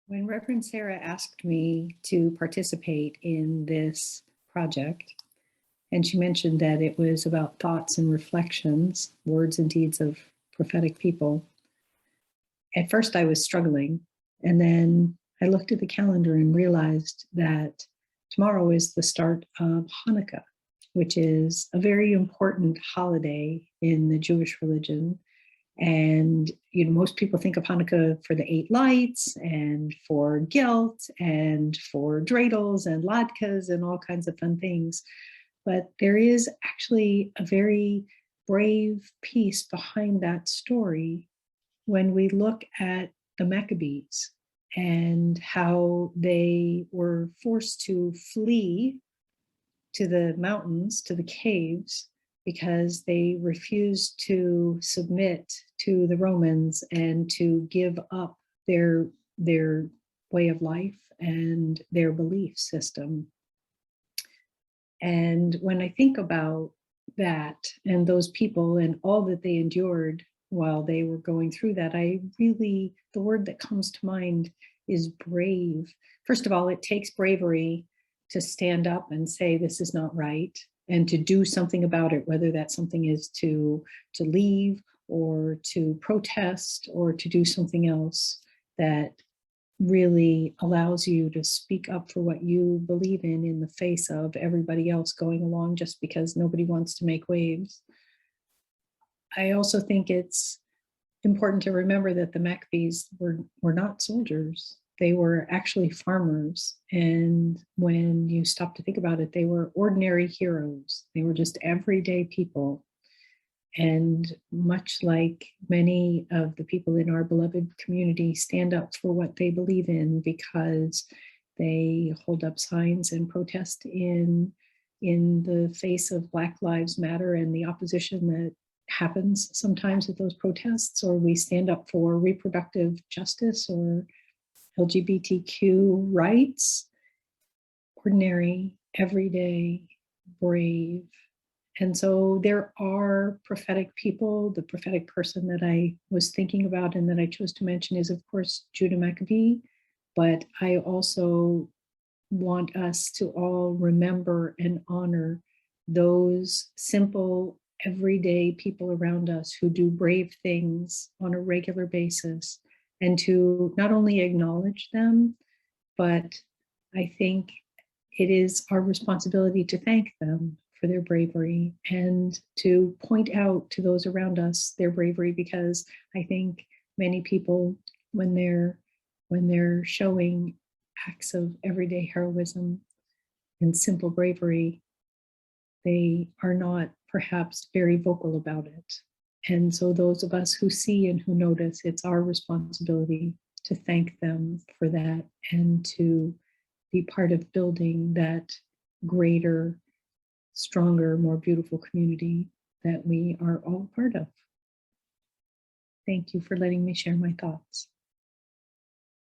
When Reverend Sarah asked me to participate in this project, and she mentioned that it was about thoughts and reflections, words and deeds of prophetic people, at first I was struggling. And then I looked at the calendar and realized that tomorrow is the start of Hanukkah, which is a very important holiday in the Jewish religion. And most people think of Hanukkah for the 8 lights and for guilt and for dreidels and latkes and all kinds of fun things. But there is actually a very brave piece behind that story when we look at the Maccabees and how they were forced to flee to the mountains, to the caves, because they refused to submit to the Romans and to give up their way of life and their belief system. And when I think about that and those people and all that they endured while they were going through that, the word that comes to mind is brave. First of all, it takes bravery to stand up and say, this is not right, and to do something about it, whether that something is to leave or to protest or to do something else that really allows you to speak up for what you believe in the face of everybody else going along just because nobody wants to make waves. I also think it's important to remember that the Maccabees were not soldiers. They were actually farmers. And when you stop to think about it, they were ordinary heroes. They were just everyday people. And much like many of the people in our beloved community stand up for what they believe in because they hold up signs and protest in the face of Black Lives Matter and the opposition that happens sometimes at those protests, or we stand up for reproductive justice or LGBTQ rights. Ordinary, everyday, brave. And so there are prophetic people. The prophetic person that I was thinking about and that I chose to mention is, of course, Judah Maccabee. But I also want us to all remember and honor those simple, everyday people around us who do brave things on a regular basis, and to not only acknowledge them, but I think it is our responsibility to thank them for their bravery and to point out to those around us their bravery, because I think many people, when they're showing acts of everyday heroism and simple bravery, they are not perhaps very vocal about it. And so those of us who see and who notice, it's our responsibility to thank them for that and to be part of building that greater, stronger, more beautiful community that we are all part of. Thank you for letting me share my thoughts.